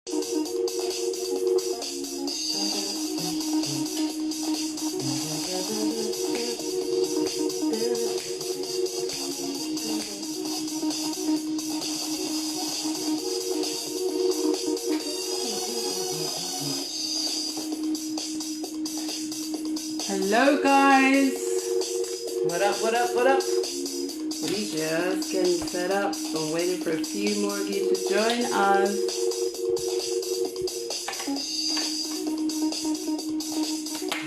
Hello guys, What up, what up, what up? we just getting set up and waiting for a few more of you to join us.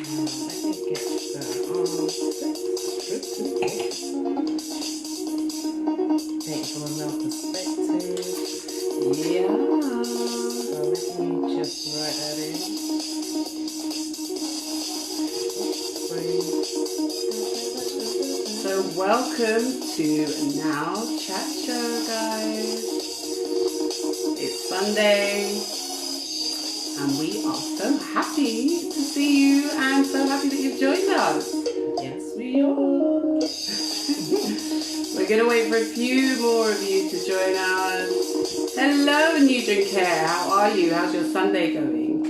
Let me get Take from a male perspective. Yeah. So let me just write that in. So welcome to Now Chat Show, guys. It's Sunday and we are so happy to see you and so happy that you've joined us. Yes, we are. We're going to wait for a few more of you to join us. Hello, New Drink Care. How are you? How's your Sunday going?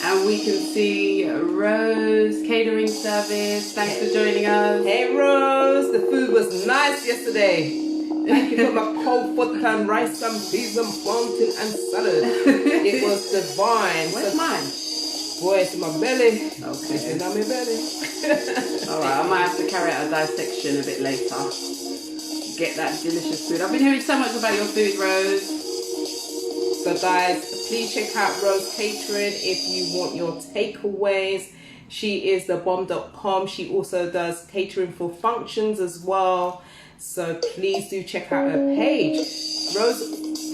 And we can see Rose Catering Service. Thanks for joining us. Hey Rose, the food was nice yesterday. Thank you for my cold foot and rice and peas and plantain and salad. It was divine. Where's mine? Boy, it's in my belly. Okay. It's in my belly. Alright, I might have to carry out a dissection a bit later. Get that delicious food. I've been hearing so much about your food, Rose. So guys, please check out Rose Catering if you want your takeaways. She is the bomb.com. She also does catering for functions as well. So please do check out her page. Rose,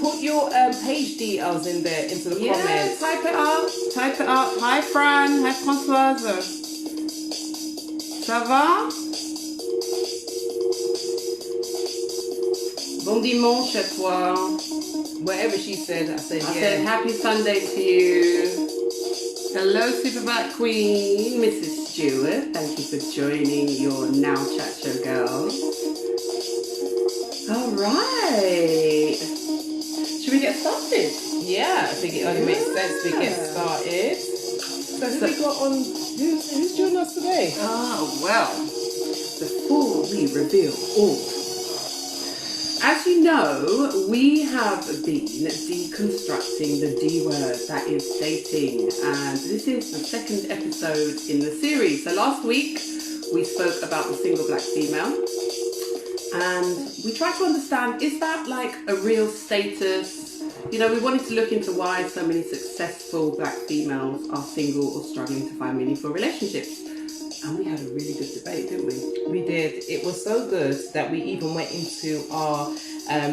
put your page details in there into the comments. Type it up. Type it up. Hi Fran. Hi Françoise. Ça va? Bon dimanche à toi. Whatever she said, I said I yeah. said happy Sunday to you. Hello Superback Queen, Mrs. Stewart. Thank you for joining your Now Chat Show girls. Alright. Should we get started? Yeah, I think it only makes sense to get started. So who we got on, who's joining us today? Oh, well, before we reveal all, as you know, we have been deconstructing the D word, that is dating, and this is the second episode in the series. So last week we spoke about the single black female, and we tried to understand, is that like a real status? You know, we wanted to look into why so many successful black females are single or struggling to find meaningful relationships. And we had a really good debate, didn't we? We did. It was so good that we even went into our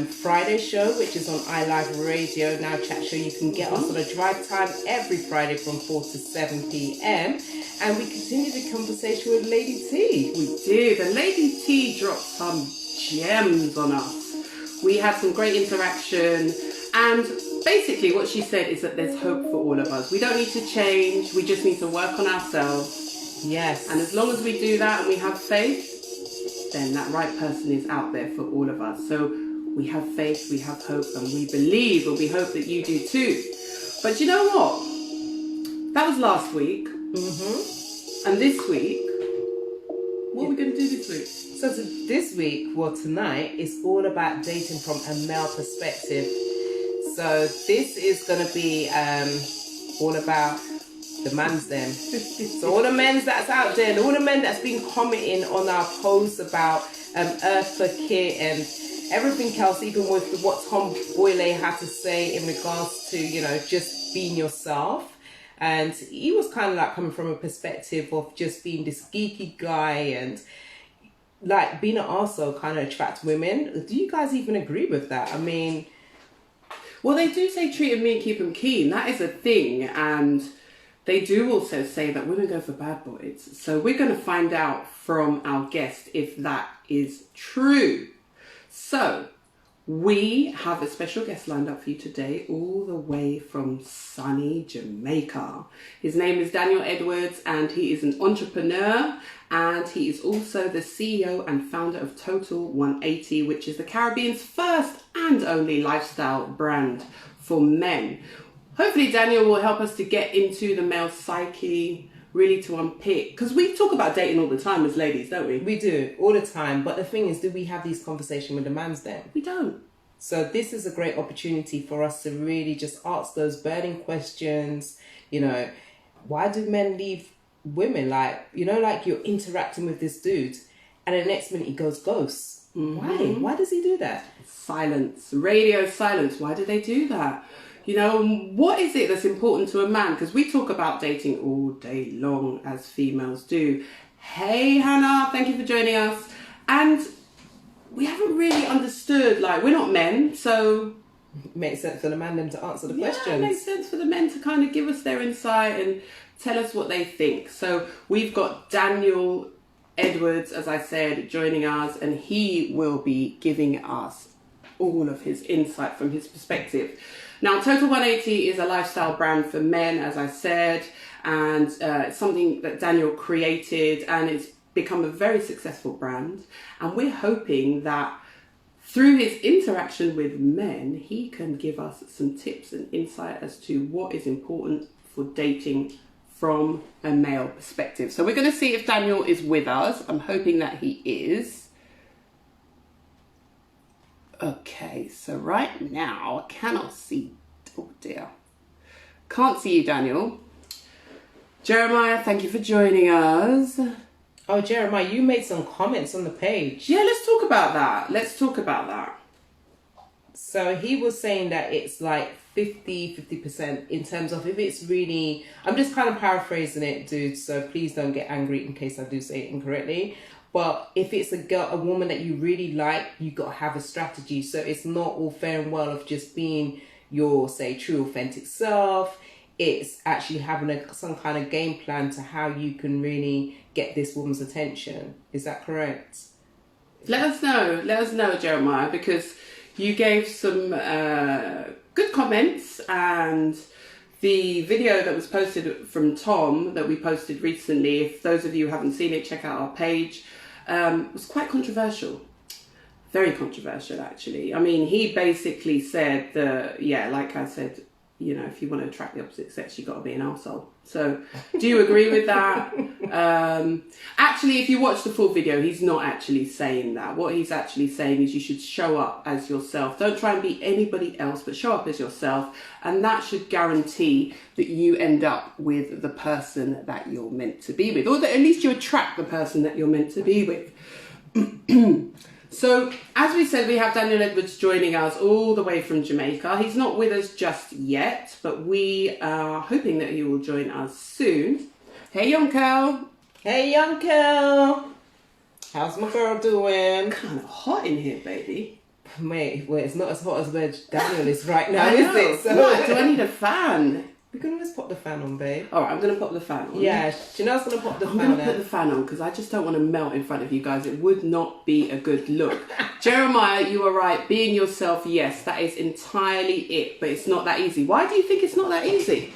Friday show, which is on iLive Radio, Now Chat Show. You can get us on a drive time every Friday from 4 to 7 p.m. And we continued the conversation with Lady T. We did. And Lady T dropped some gems on us. We had some great interaction. And basically what she said is that there's hope for all of us. We don't need to change. We just need to work on ourselves. Yes. And as long as we do that and we have faith, then that right person is out there for all of us. So we have faith, we have hope, and we believe, and we hope that you do too. But you know what? That was last week. Mm-hmm. And this week, what are we going to do this week? So this week, well tonight, is all about dating from a male perspective. So this is going to be all about the man's them. So all the men that's out there, and all the men that's been commenting on our posts about Earth for Kit and everything else, even with what Tom Boyle had to say in regards to, you know, just being yourself. And he was kind of like coming from a perspective of just being this geeky guy and like being an arsehole kind of attract women. Do you guys even agree with that? I mean, well, they do say treat 'em mean, keep 'em keen. That is a thing. And they do also say that women go for bad boys. So we're going to find out from our guest if that is true. So We have a special guest lined up for you today, all the way from sunny Jamaica. His name is Daniel Edwards, and he is an entrepreneur, and he is also the CEO and founder of Total 180, which is the Caribbean's first and only lifestyle brand for men. Hopefully Daniel will help us to get into the male psyche, really to unpick, because we talk about dating all the time as ladies, don't we? We do, all the time. But the thing is, do we have these conversations with the mans then? We don't. So this is a great opportunity for us to really just ask those burning questions. You know, why do men leave women? Like, you know, like you're interacting with this dude and the next minute he goes ghosts. Mm-hmm. Why does he do that? Silence, radio silence. Why do they do that? You know, what is it that's important to a man? Because we talk about dating all day long, as females do. Hey, Hannah, thank you for joining us. And we haven't really understood, like, we're not men, so... It makes sense for the man them to answer the questions. Yeah, it makes sense for the men to kind of give us their insight and tell us what they think. So we've got Daniel Edwards, as I said, joining us, and he will be giving us all of his insight from his perspective. Now, Total 180 is a lifestyle brand for men, as I said, and it's something that Daniel created, and it's become a very successful brand. And we're hoping that through his interaction with men, he can give us some tips and insight as to what is important for dating from a male perspective. So we're going to see if Daniel is with us. I'm hoping that he is. Okay, so right now I cannot see. Oh dear. Can't see you, Daniel. Jeremiah, thank you for joining us. Oh, Jeremiah, you made some comments on the page. Yeah, let's talk about that. So he was saying that it's like 50% in terms of if it's really... I'm just kind of paraphrasing it, dude, so please don't get angry in case I do say it incorrectly. But if it's a woman that you really like, you got to have a strategy. So it's not all fair and well of just being your, say, true, authentic self. It's actually having some kind of game plan to how you can really get this woman's attention. Is that correct? Let us know, Jeremiah, because you gave some good comments, and the video that was posted from Tom that we posted recently, if those of you haven't seen it, check out our page. Was quite controversial. Very controversial, actually. I mean, he basically said that, yeah, like I said, you know, if you want to attract the opposite sex, you got to be an arsehole. So, do you agree with that? Actually, if you watch the full video, he's not actually saying that. What he's actually saying is you should show up as yourself. Don't try and be anybody else, but show up as yourself. And that should guarantee that you end up with the person that you're meant to be with. Or that at least you attract the person that you're meant to be with. So, as we said, we have Daniel Edwards joining us all the way from Jamaica. He's not with us just yet, but we are hoping that he will join us soon. Hey, young girl. Hey, young girl. How's my girl doing? Kind of hot in here, baby. Mate, well, it's not as hot as where Daniel is right now, is it? So what? Do I need a fan? We can always pop the fan on, babe. All right, I'm going to pop the fan on. Yeah, Janelle's going to pop the fan on. I'm going to put the fan on because I just don't want to melt in front of you guys. It would not be a good look. Jeremiah, you are right. Being yourself, yes, that is entirely it. But it's not that easy. Why do you think it's not that easy?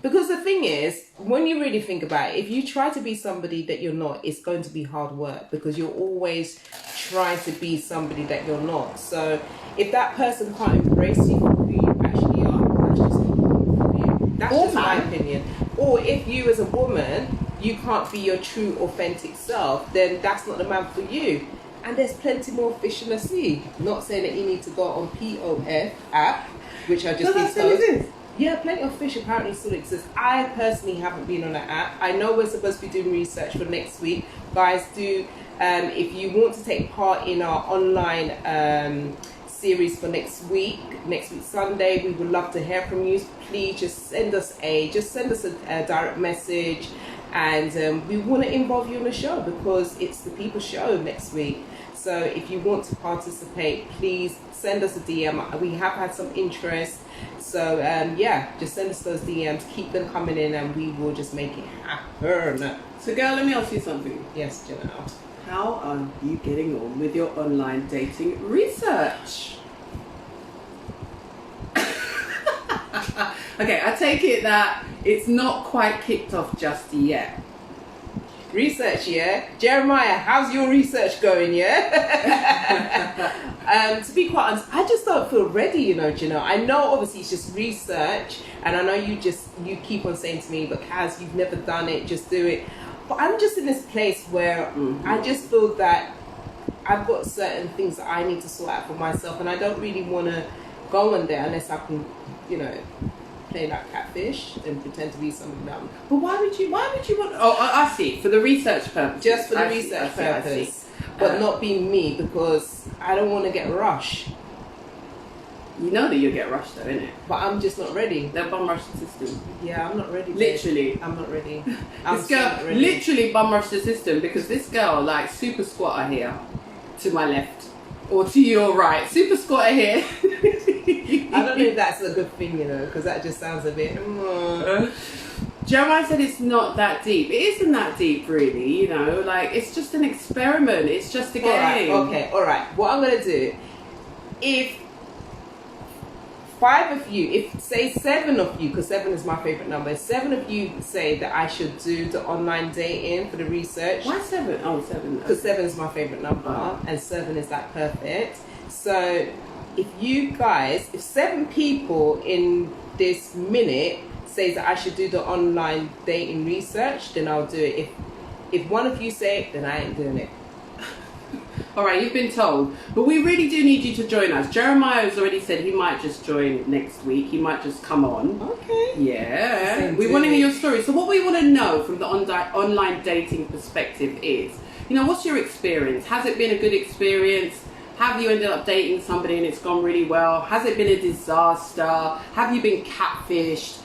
Because the thing is, when you really think about it, if you try to be somebody that you're not, it's going to be hard work because you're always trying to be somebody that you're not. So if that person can't embrace you for who you actually are, that's just not for you. That's just my opinion. Or if you as a woman, you can't be your true authentic self, then that's not the man for you. And there's plenty more fish in the sea. Not saying that you need to go on POF app, which I just installed. Yeah, plenty of fish apparently still exist. I personally haven't been on that app. I know we're supposed to be doing research for next week. Guys, do if you want to take part in our online series for next week Sunday, we would love to hear from you. Please just send us a direct message, and we want to involve you in the show because it's the people's show next week. So if you want to participate, please send us a DM. We have had some interest. So yeah, just send us those DMs, keep them coming in, and we will just make it happen. So girl, let me ask you something. Yes, Janelle. How are you getting on with your online dating research? Okay, I take it that it's not quite kicked off just yet. Research, yeah? Jeremiah, how's your research going, yeah? To be quite honest, I just don't feel ready, you know. I know obviously it's just research, and I know you keep on saying to me, but Kaz, you've never done it, just do it. But I'm just in this place where I just feel that I've got certain things that I need to sort out for myself, and I don't really want to go on there unless I can, play like catfish and pretend to be something that I'm... But why would you want... Oh, I see. For the research purpose. Just for the research purpose. But not being me, because I don't want to get rushed. You know that you'll get rushed though, innit? But I'm just not ready. They'll bum rush the system. Yeah, I'm not ready. Literally. I'm not ready. This girl literally bum rushed the system, because this girl, like, super squatter here to my left. Or to your right. Super squatter here. I don't know if that's a good thing, because that just sounds a bit... Jeremiah said it's not that deep. It isn't that deep, really, like, it's just an experiment. It's just a game. All right. What I'm going to do, if 5 of you, if say 7 of you, because 7 is my favourite number, if 7 of you say that I should do the online dating for the research. Why 7? Oh, 7. Because 7 is my favourite number, and 7 is like perfect. So if 7 people in this minute says that I should do the online dating research, then I'll do it. If one of you say it, then I ain't doing it. All right, you've been told. But we really do need you to join us. Jeremiah has already said he might just join next week. He might just come on. Okay. Yeah. We want to hear your story. So what we want to know from the online dating perspective is, what's your experience? Has it been a good experience? Have you ended up dating somebody and it's gone really well? Has it been a disaster? Have you been catfished?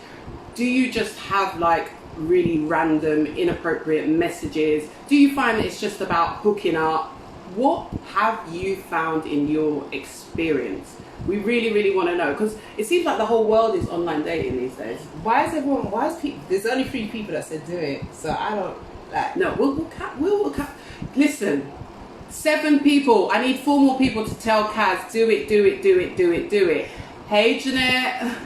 Do you just have like really random, inappropriate messages? Do you find that it's just about hooking up? What have you found in your experience? We really, really want to know, because it seems like the whole world is online dating these days. There's only 3 people that said do it, so I don't like... No, we'll listen, 7 people. I need 4 more people to tell Kaz, do it. Hey, Jeanette.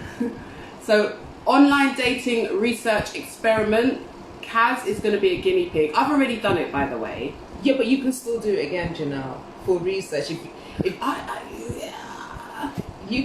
So, online dating research experiment. Kaz is going to be a guinea pig. I've already done it, by the way. Yeah, but you can still do it again, Janelle, for research. You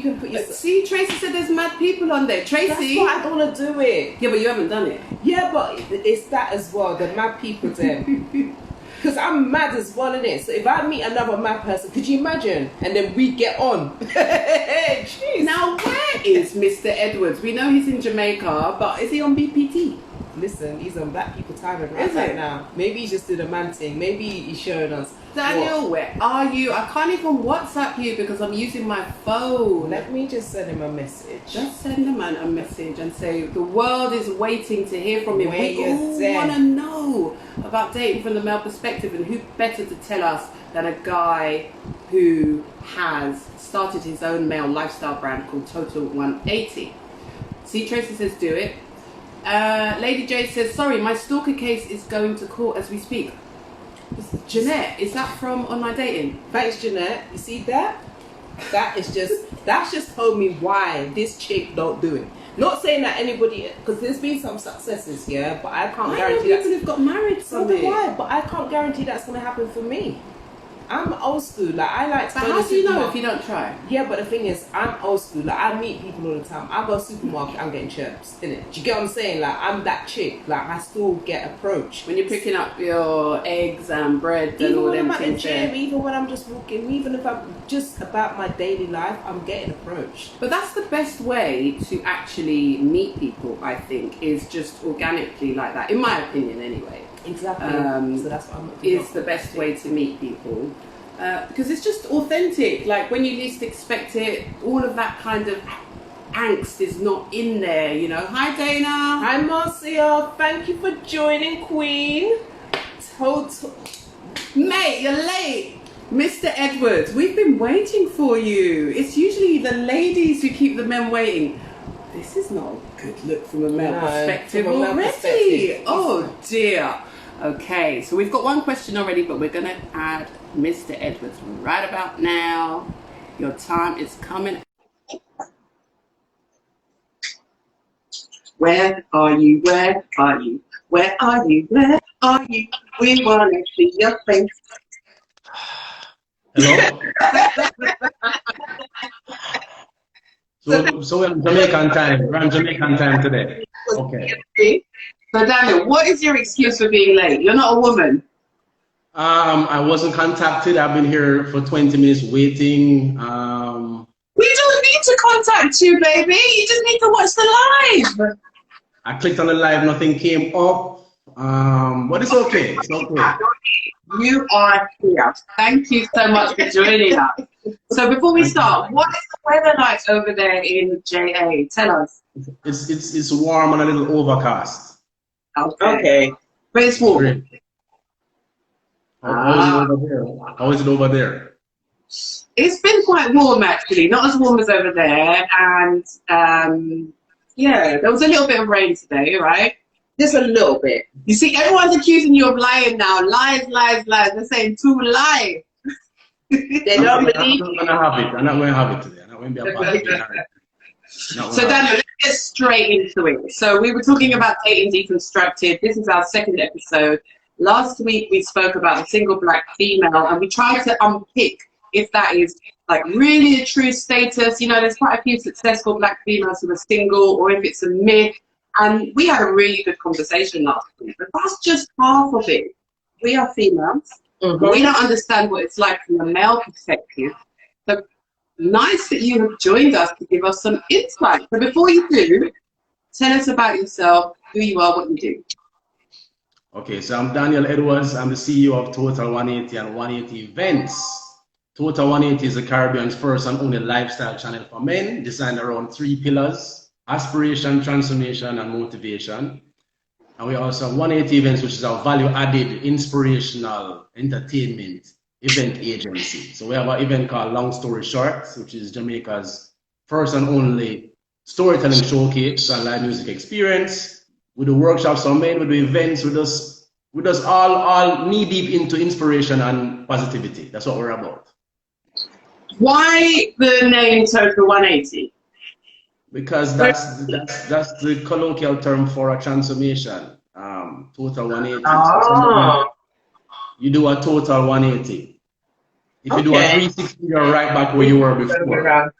can put your... See, Tracy said there's mad people on there. Tracy... That's why I don't want to do it. Yeah, but you haven't done it. Yeah, but it's that as well, the mad people there. Because I'm mad as well, innit? So if I meet another mad person, could you imagine? And then we get on. Jeez. Now, where is Mr. Edwards? We know he's in Jamaica, but is he on BPT? Listen, he's on Black People Time right now. Maybe he's just doing a man thing. Maybe he's showing us. Daniel, where are you? I can't even WhatsApp you because I'm using my phone. Let me just send him a message. Just send the man a message and say the world is waiting to hear from him. We all want to know about dating from the male perspective, and who better to tell us than a guy who has started his own male lifestyle brand called Total 180. See, Tracy says do it. Lady J says, sorry, my stalker case is going to court as we speak. Jeanette, is that from online dating? Thanks, Jeanette. You see that? That's just told me why this chick don't do it. Not saying that anybody, because there's been some successes, yeah, but I can't guarantee that. People have got married from it. Why? But I can't guarantee that's going to happen for me. I'm old school. Like, I like to but go how to do you know supermarket. if you don't try? Yeah, but the thing is, I'm old school. Like, I meet people all the time. I go to the supermarket, I'm getting chirps, innit? Do you get what I'm saying? Like, I'm that chick. Like, I still get approached. When you're picking up your eggs and bread and even all when them I'm at the things gym, there. even when I'm just walking, even if I'm just about my daily life, I'm getting approached. But that's the best way to actually meet people, I think, is just organically like that. In my opinion, anyway. Exactly. So that's what I'm is the best way to meet people. Because it's just authentic. Like when you least expect it, all of that kind of angst is not in there, you know. Hi, Dana. Hi, Marcia. Thank you for joining, Queen. Total. Mate, you're late. Mr. Edwards, we've been waiting for you. It's usually the ladies who keep the men waiting. This is not a good look from a male perspective from a male already. perspective. Oh, dear. Okay, so we've got one question already, but we're going to add Mr. Edwards right about now. Your time is coming. Where are you? Where are you? Where are you? Where are you? We want to see your face. Hello? So we're on Jamaican time. We're on Jamaican time today. Okay. So Daniel, what is your excuse for being late? You're not a woman. I wasn't contacted. I've been here for 20 minutes waiting. We don't need to contact you, baby. You just need to watch the live. I clicked on the live, nothing came up. But it's okay. It's okay. You are here. Thank you so much for joining us. So before we start, what is the weather like over there in JA? Tell us. It's warm and a little overcast. Okay. But it's warm. Great. How is it over there? How is it over there? It's been quite warm actually, not as warm as over there. And yeah, there was a little bit of rain today, right? Just a little bit. You see, everyone's accusing you of lying now. Lies, lies, lies. They're saying two lies. They don't believe you. I'm not going to have it today. I'm not going to be a part of it. So Daniel, let's get straight into it. So we were talking about Dating Deconstructed. This is our second episode. Last week we spoke about a single black female, and we tried to unpick if that is like really a true status. You know, there's quite a few successful black females who are single, or if it's a myth. And we had a really good conversation last week, but that's just half of it. We are females. We don't understand what it's like from a male perspective. So nice that you have joined us to give us some insight. So before you do, tell us about yourself, who you are, what you do. Okay, so I'm Daniel Edwards. I'm the CEO of Total 180 and 180 Events. Total 180 is the Caribbean's first and only lifestyle channel for men, designed around 3 pillars: aspiration, transformation, and motivation. And we also have 180 Events, which is our value-added, inspirational entertainment event agency. So we have an event called Long Story Short, which is Jamaica's first and only storytelling showcase and live music experience. We do workshops for men, we do events, we just all knee-deep into inspiration and positivity. That's what we're about. Why the name Total 180? Because that's the colloquial term for a transformation. Total 180. Oh. You do a total 180. If you do a 360, you're right back where you were before.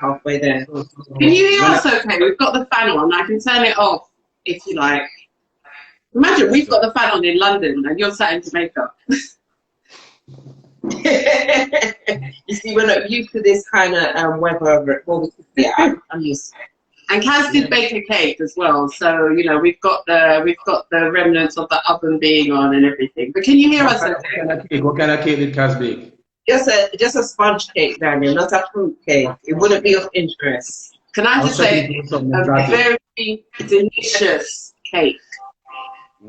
Halfway there. Can you hear us okay? We've got the fan on. I can turn it off if you like. Imagine we've got the fan on in London and you're sat in Jamaica. You see, we're not used to this kind of weather. Well, yeah, I'm used to it. And Kaz did bake a cake as well, so you know we've got the remnants of the oven being on and everything. But can you hear us okay? What kind of cake did Kaz bake? Just a sponge cake, Daniel, not a fruit cake. It wouldn't be of interest. Can I just say a very delicious cake.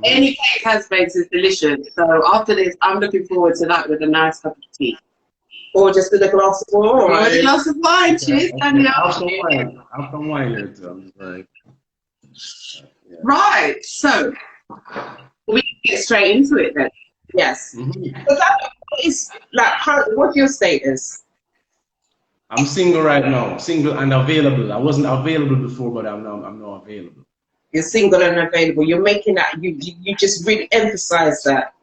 Any cake Kaz bakes is delicious. So after this, I'm looking forward to that with a nice cup of tea. Or just with a glass of wine. Or with a glass of wine, cheers, Daniel. Have some wine here too. Right, so we can get straight into it then. Yes. Because is like, what's your status? I'm single right now, single and available. I wasn't available before, but I'm now available. You're single and available. You're making that. You just really emphasize that.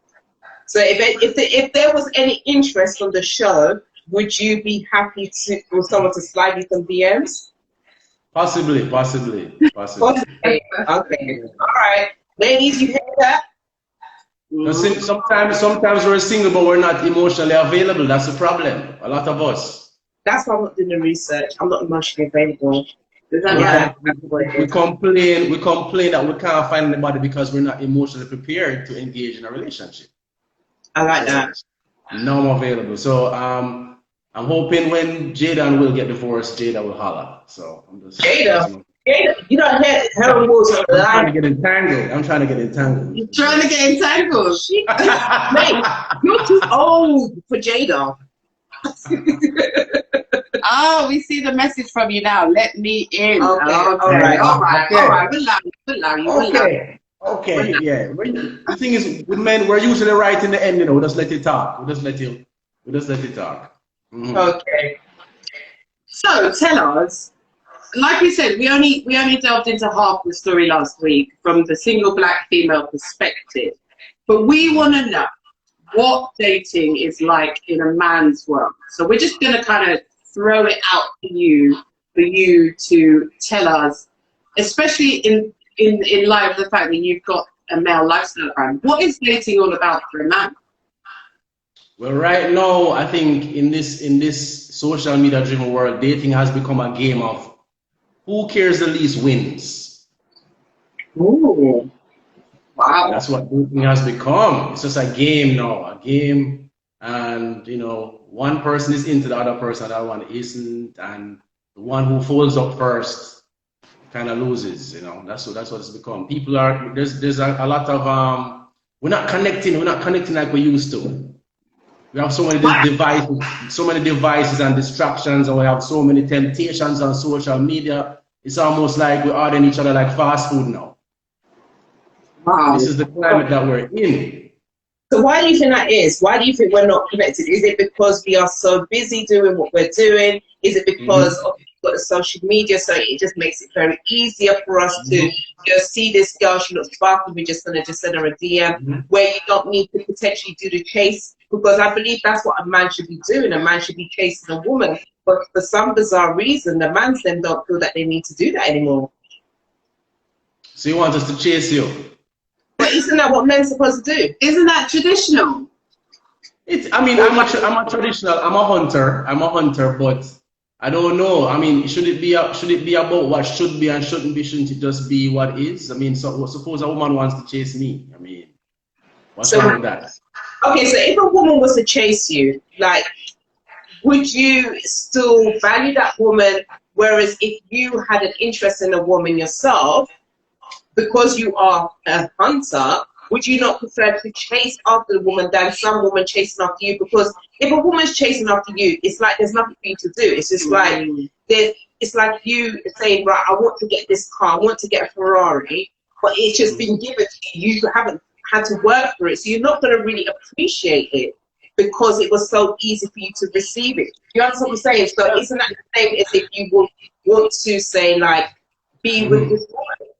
So if there was any interest on the show, would you be happy for someone to slide you some DMs? Possibly. Okay. All right. Ladies, you hear that? Sometimes we're single, but we're not emotionally available. That's the problem. A lot of us. That's why I'm not doing the research. I'm not emotionally available. We complain that we can't find anybody because we're not emotionally prepared to engage in a relationship. I like that. Now I'm available. So I'm hoping when Jada will get divorced, Jada will holler. So I'm just Jada, you don't have her rules on the line. I'm trying to get entangled. You're trying to get entangled. Mate, you're too old for Jada. Oh, we see the message from you now. Let me in. Okay. All right. We'll allow you. Okay, yeah. The thing is, with men, we're usually right in the end, we just let it talk. We just let it talk. Okay. So tell us, like we said, we only delved into half the story last week from the single black female perspective, but we want to know what dating is like in a man's world. So we're just going to kind of throw it out for you to tell us, especially in light of the fact that you've got a male lifestyle brand. What is dating all about for a man? Well, right now, I think in this social media driven world, dating has become a game of who cares the least wins. Ooh. Wow. That's what dating has become. It's just a game now, a game, and you know, one person is into the other person, the other one isn't, and the one who folds up first kind of loses. You know, that's what it's become. People are there's a lot of we're not connecting like we used to. We have so many devices and distractions, and we have so many temptations on social media. It's almost like we're ordering each other like fast food now. Wow. This is the climate that we're in. So why do you think that is? Why do you think we're not connected? Is it because we are so busy doing what we're doing? Is it because of got the social media, so it just makes it very easier for us to just see this girl, she looks sparkly, we're just gonna just send her a DM, where you don't need to potentially do the chase? Because I believe that's what a man should be doing. A man should be chasing a woman, but for some bizarre reason, the mans then don't feel that they need to do that anymore. So you want us to chase you? But isn't that what men are supposed to do? Isn't that traditional? I mean, I'm a traditional. I'm a hunter, but I don't know. I mean, should it be about what should be and shouldn't be? Shouldn't it just be what is? I mean, so suppose a woman wants to chase me. I mean, what's wrong with that? Okay, so if a woman was to chase you, like, would you still value that woman? Whereas if you had an interest in a woman yourself, because you are a hunter, would you not prefer to chase after the woman than some woman chasing after you? Because if a woman's chasing after you, it's like there's nothing for you to do. It's just like it's like you saying, right, I want to get this car, I want to get a Ferrari, but it's just been given to you. You haven't had to work for it, so you're not going to really appreciate it because it was so easy for you to receive it. You understand what I'm saying? So isn't that the same as if you would want to say, like, be with this woman?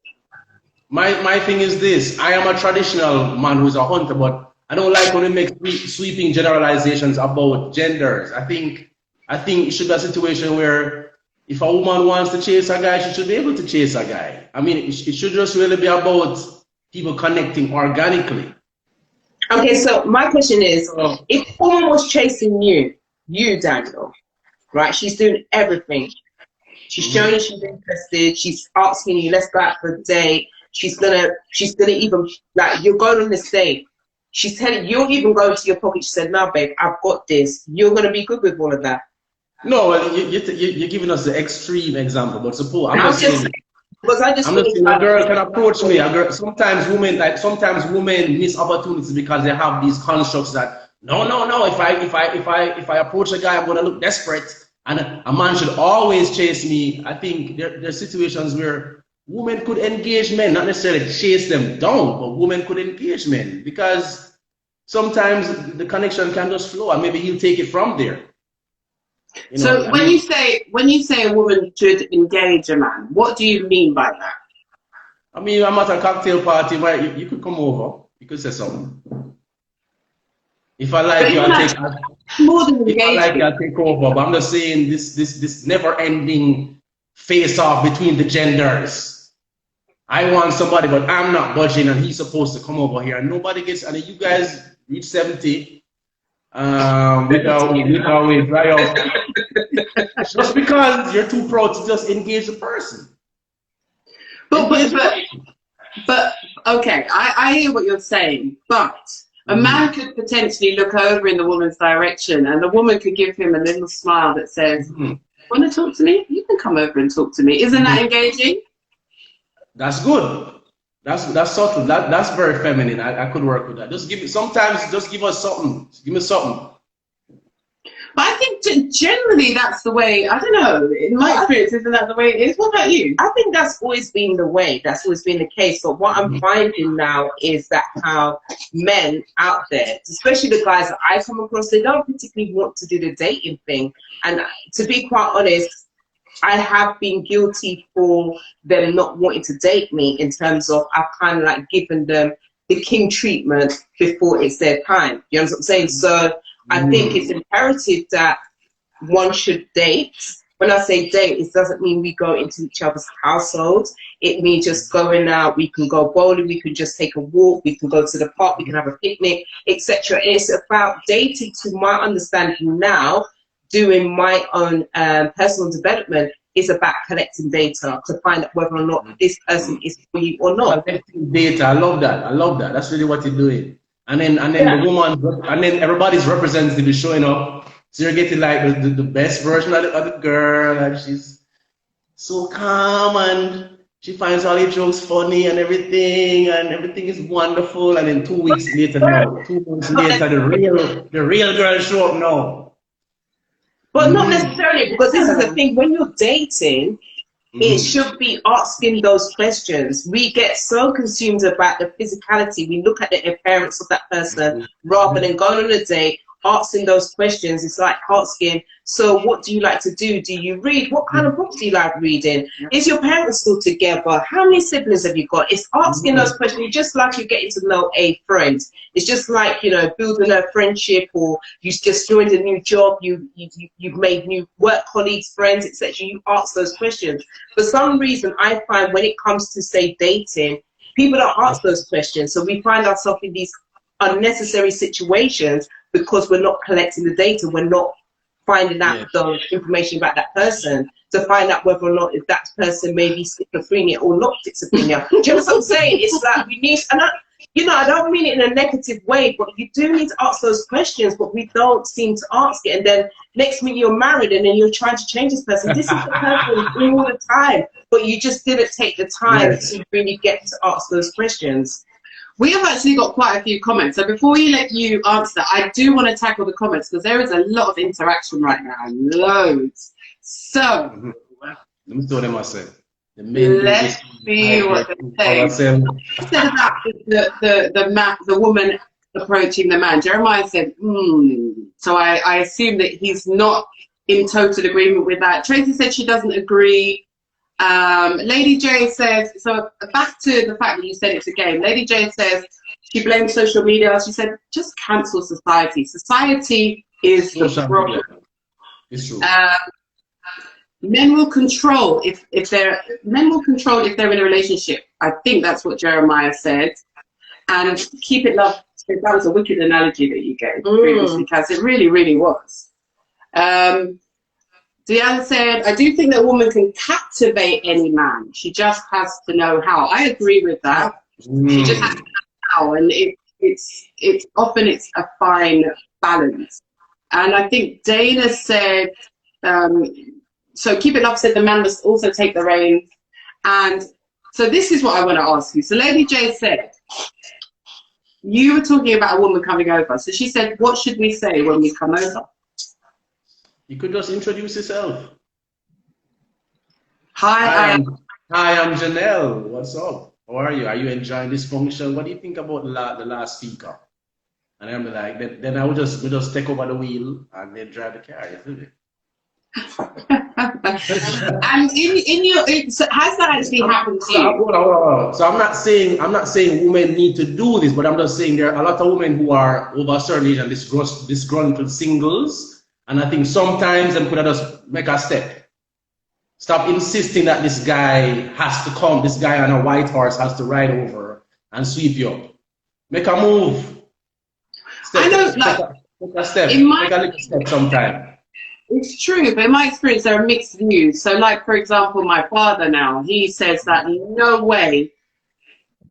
My thing is this: I am a traditional man who's a hunter, but I don't like when we make sweeping generalizations about genders. I think it should be a situation where if a woman wants to chase a guy, she should be able to chase a guy. I mean, it should just really be about people connecting organically. Okay, so my question is, if a woman was chasing you, Daniel, right? She's doing everything. She's showing you she's interested. She's asking you, let's go out for a date. She's gonna even, like, you're going on this date. She's telling you'll even go into your pocket. She said, "No, babe, I've got this." You're gonna be good with all of that. No, well, you're giving us the extreme example, but suppose I'm just saying a girl can approach me. Sometimes women miss opportunities because they have these constructs that no. If I approach a guy, I'm gonna look desperate, and a man should always chase me. I think there's situations where women could engage men, not necessarily chase them down, but women could engage men because sometimes the connection can just flow, and maybe he'll take it from there. You know, so when you say a woman should engage a man, what do you mean by that? I mean, I'm at a cocktail party where you could come over, you could say something. If I like you, I'll take I'll take over. But I'm just saying this never-ending face-off between the genders. I want somebody, but I'm not budging, and he's supposed to come over here, and nobody gets. And you guys reach 70, without dry up, just because you're too proud to just engage the person. But okay, I hear what you're saying, but a man could potentially look over in the woman's direction, and the woman could give him a little smile that says, "Want to talk to me? You can come over and talk to me." Isn't that engaging? That's good. That's subtle. That's very feminine. I could work with that. Just give us something. Give me something. But I think generally that's the way. I don't know. In my experience, isn't that the way it is? What about you? I think that's always been the way. That's always been the case. But what I'm finding now is that how men out there, especially the guys that I come across, they don't particularly want to do the dating thing. And to be quite honest, I have been guilty for them not wanting to date me, in terms of I've kind of like given them the king treatment before it's their time. You know what I'm saying? So I think it's imperative that one should date. When I say date, it doesn't mean we go into each other's households. It means just going out. We can go bowling. We can just take a walk. We can go to the park. We can have a picnic, etc. It's about dating, to my understanding now, doing my own personal development, is about collecting data to find out whether or not this person is for you or not. Collecting data, I love that. I love that. That's really what you're doing. And then the woman, and then everybody's representative is showing up. So you're getting like the best version of the girl, and she's so calm, and she finds all the jokes funny and everything is wonderful. And then 2 weeks later, now, 2 months later, the real girl show up now. But not necessarily, because this is the thing, when you're dating, it should be asking those questions. We get so consumed about the physicality. We look at the appearance of that person rather than going on a date, asking those questions. It's like asking, so what do you like to do? Do you read? What kind of books do you like reading? Is your parents still together? How many siblings have you got? It's asking those questions, just like you're getting to know a friend. It's just like, you know, building a friendship, or you just joined a new job, you've made new work colleagues, friends, etc. You ask those questions. For some reason, I find when it comes to, say, dating, people don't ask those questions. So we find ourselves in these unnecessary situations because we're not collecting the data. We're not finding out the information about that person to find out whether or not if that person may be schizophrenia or not schizophrenia. Do you know what I'm saying? It's like we need, and I don't mean it in a negative way, but you do need to ask those questions, but we don't seem to ask it. And then next minute you're married, and then you're trying to change this person. This is the person all the time, but you just didn't take the time to really get to ask those questions. We have actually got quite a few comments. So before we let you answer, I do want to tackle the comments, because there is a lot of interaction right now. Loads. So let me tell them myself. Let's see what they say. Said about the woman approaching the man. Jeremiah said, So I assume that he's not in total agreement with that. Tracy said she doesn't agree. Lady J says, so back to the fact that you said it's a game. Lady J says she blames social media. She said, just cancel society. Society is the problem. It's true. Men will control if they're in a relationship. I think that's what Jeremiah said. And keep it love. That was a wicked analogy that you gave previously, because it really, really was. Deanne said, I do think that a woman can captivate any man. She just has to know how. I agree with that. She just has to know how. And it's often a fine balance. And I think Dana said, so keep it love said the man must also take the reins. And so this is what I want to ask you. So Lady J said, you were talking about a woman coming over. So she said, what should we say when we come over? You could just introduce yourself. Hi, I'm Janelle. What's up? How are you? Are you enjoying this function? What do you think about the last speaker? And I'm like, then I would just take over the wheel and then drive the car, isn't it? And so has that actually happened to you? So I'm not saying women need to do this, but I'm just saying there are a lot of women who are over a certain age and disgruntled singles. And I think sometimes them could just make a step. Stop insisting that this guy has to come, this guy on a white horse has to ride over and sweep you up. Make a move. Make a step. Make a little step sometime. It's true, but in my experience, there are mixed views. So, like, for example, my father now, he says that no way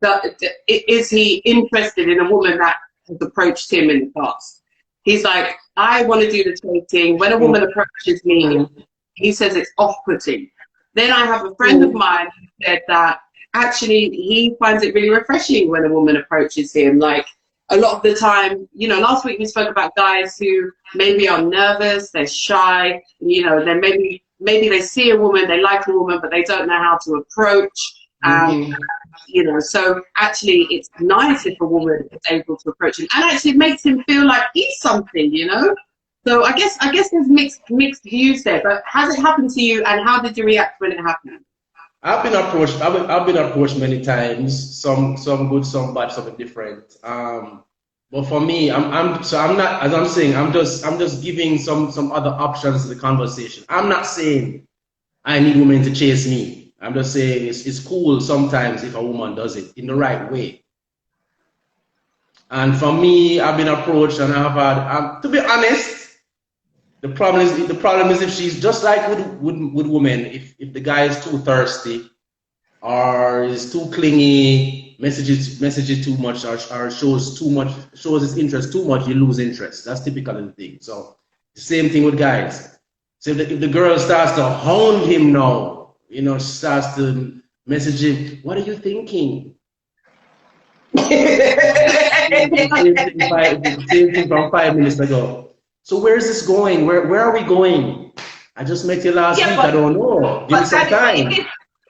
that is he interested in a woman that has approached him in the past. He's like, I want to do the dating. When a woman approaches me, he says it's off-putting. Then I have a friend of mine who said that actually he finds it really refreshing when a woman approaches him. Like, a lot of the time, you know, last week we spoke about guys who maybe are nervous, they're shy, you know, then maybe they see a woman, they like a woman, but they don't know how to approach. You know, so actually it's nice if a woman is able to approach him, and actually it makes him feel like he's something, you know. So I guess there's mixed views there. But has it happened to you, and how did you react when it happened? I've been approached. I've been approached many times. Some good, some bad, some different. But for me, I'm not, as I'm saying, I'm just giving some other options to the conversation. I'm not saying I need women to chase me. I'm just saying it's cool sometimes if a woman does it in the right way. And for me, I've been approached, and I've had, to be honest, the problem is if she's just like with women, if the guy is too thirsty or is too clingy, messages too much, or shows his interest too much, you lose interest. That's typical of the thing. So the same thing with guys. So if the girl starts to hound him now, you know, starts to message him, what are you thinking? Same thing from 5 minutes ago. So where is this going? Where are we going? I just met you last week. I don't know. Give me some time.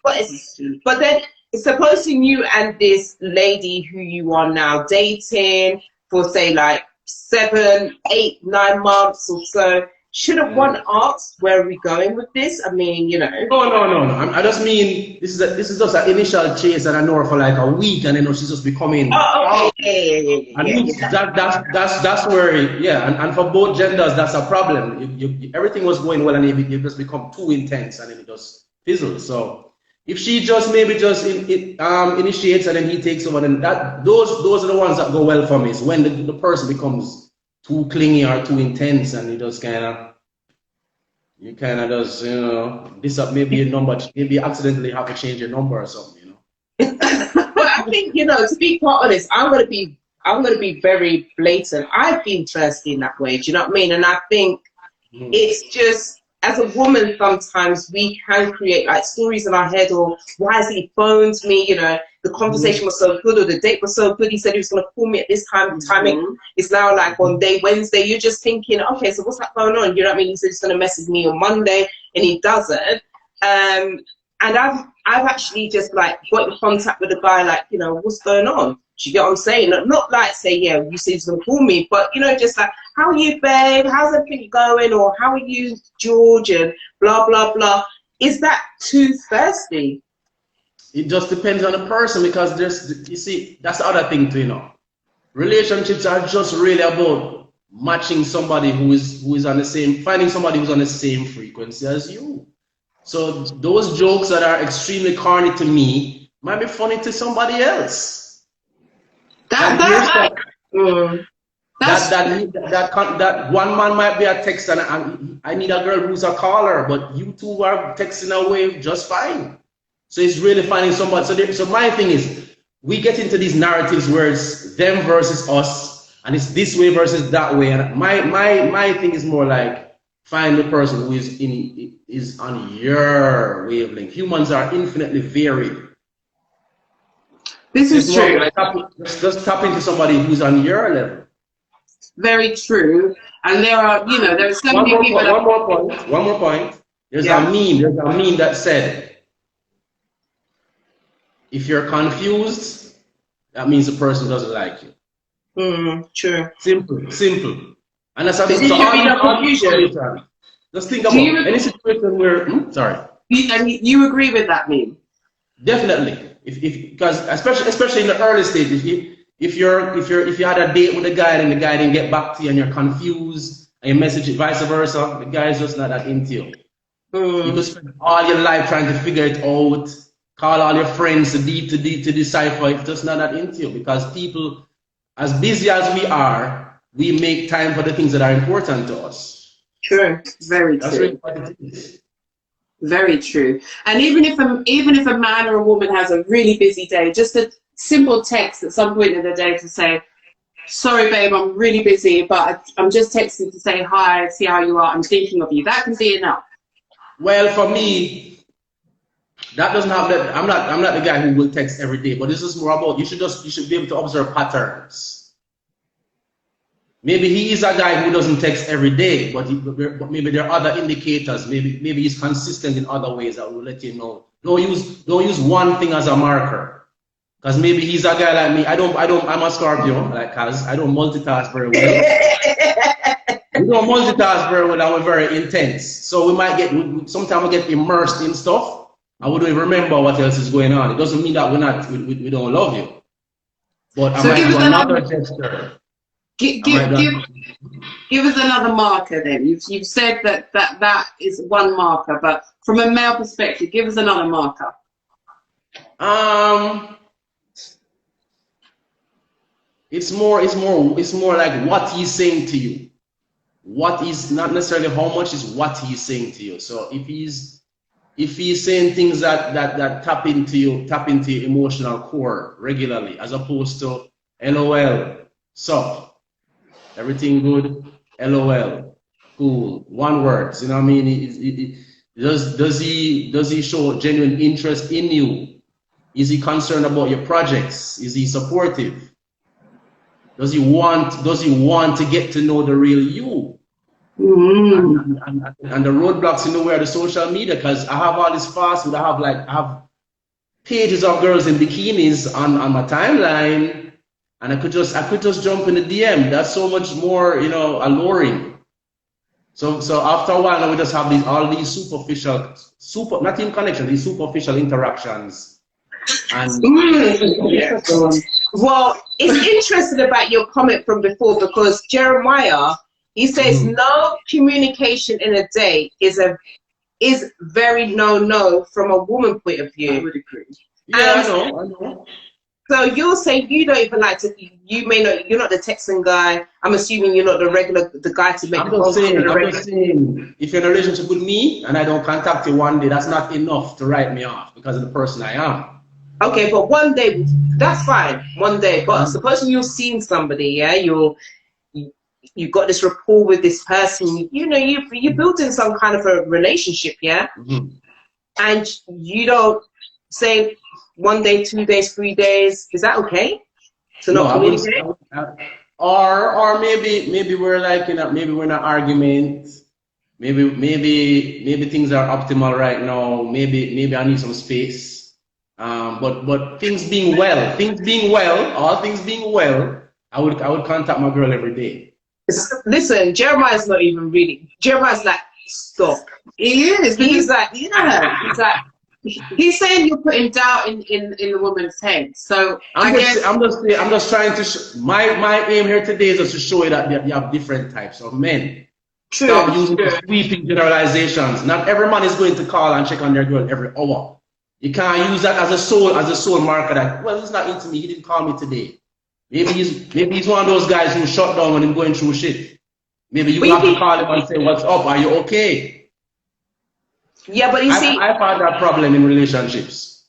But then, supposing you and this lady who you are now dating for, say, like 7, 8, 9 months or so, shouldn't one ask, where are we going with this? I mean, you know. No. I just mean this is just an initial chase, and I know her for like a week, and I know she's just becoming. Oh, okay. That's where, yeah, and for both genders, that's a problem. Everything was going well, and you just become too intense, and then it just fizzles. So if she just initiates, and then he takes over, then those are the ones that go well for me. Is when the person becomes too clingy or too intense, and you just you just, you know, this up, maybe your number, maybe you accidentally have to change your number or something, you know. But I think, you know, to be quite honest, I'm gonna be very blatant. I've been thirsty in that way, do you know what I mean? And I think it's just, as a woman, sometimes we can create like stories in our head, or why has he phoned me? You know, the conversation was so good, or the date was so good. He said he was going to call me at this time. Timing is now like on day Wednesday. You're just thinking, okay, so what's that going on? You know what I mean? He said he's going to message me on Monday, and he doesn't. And I've actually just like got in contact with the guy, like, you know, what's going on? Do you get what I'm saying? Not like say, yeah, you said he's going to call me, but, you know, just like, how are you, babe? How's everything going? Or how are you, George? And blah, blah, blah. Is that too thirsty? It just depends on the person, because you see, that's the other thing too, you know. Relationships are just really about matching somebody who is on the same, finding somebody who's on the same frequency as you. So those jokes that are extremely corny to me might be funny to somebody else. That one man might be a text, and I need a girl who's a caller, but you two are texting away just fine. So it's really finding somebody. So my thing is, we get into these narratives where it's them versus us, and it's this way versus that way. And my thing is more like, find the person who is on your wavelength. Humans are infinitely varied. This is true. Like just tap into somebody who's on your level. Very true. And there are, you know, there are so many people. One more point. There's a meme that said, if you're confused, that means the person doesn't like you. True. Simple. And that's something. Confusion. Just think about any situation where. Sorry. And you agree with that meme? Definitely. Because especially in the early stages, if you had a date with a guy and the guy didn't get back to you and you're confused and you message it vice versa, the guy is just not that into you. You just spend all your life trying to figure it out, call all your friends to decipher. It's just not that into you, because people, as busy as we are, we make time for the things that are important to us. True. Very true. That's really what it is. Very true. And even if a man or a woman has a really busy day, just a simple text at some point in the day to say, sorry babe, I'm really busy, but I'm just texting to say hi, see how you are, I'm thinking of you. That can be enough. Well, for me, that doesn't have that. I'm not the guy who will text every day, but this is more about, you should be able to observe patterns. Maybe he is a guy who doesn't text every day, but maybe there are other indicators. Maybe he's consistent in other ways that will let you know. Don't use one thing as a marker, because maybe he's a guy like me. I'm a Scorpio, like Kaz. I don't multitask very well. We don't multitask very well and we're very intense. So we might get, sometimes we get immersed in stuff and we don't even remember what else is going on. It doesn't mean that we don't love you. But I might do another gesture. Give us another marker then. You've said that is one marker, but from a male perspective, give us another marker. It's more like what he's saying to you. What is not necessarily how much is what he's saying to you. So if he's saying things that tap into your emotional core regularly, as opposed to LOL, sup, everything good, LOL, cool, one word. You know what I mean? Does he show genuine interest in you? Is he concerned about your projects? Is he supportive? Does he want to get to know the real you? Mm. And the roadblocks in the way are the social media, because I have all this fast food. I have pages of girls in bikinis on my timeline, and I could just jump in the DM. That's so much more, alluring. So after a while, now we just have all these superficial, not in connection, these superficial interactions. And yeah. Well, it's interesting about your comment from before, because Jeremiah, he says no communication in a day is very no from a woman point of view. I would agree. Yeah, I know. So you're saying you don't even like to. You may not. You're not the texting guy. I'm assuming you're not the guy to make. I'm just saying, if you're in a relationship with me and I don't contact you one day, that's not enough to write me off because of the person I am. Okay, but one day, that's fine. One day, but supposing you're seeing somebody, yeah, you got this rapport with this person. You're building some kind of a relationship, yeah, and you don't say 1 day, 2 days, 3 days. Is that okay? So not communicate. Or maybe we're like maybe we're in an argument. Maybe things are optimal right now. Maybe I need some space. But things being well, all things being well, I would contact my girl every day. Listen, Jeremiah's not even reading. Jeremiah's like, stop. He is. He's like, yeah. He's saying you're putting doubt in the woman's head. So I'm just trying to. My aim here today is just to show you that you have different types of men. True. Stop using sweeping generalizations. Not every man is going to call and check on their girl every hour. You can't use that as a soul marker that, well, he's not into me, he didn't call me today. Maybe he's one of those guys who shut down when he's going through shit. Maybe you have to call him and say, what's up, are you okay? Yeah, but you see, I've had that problem in relationships.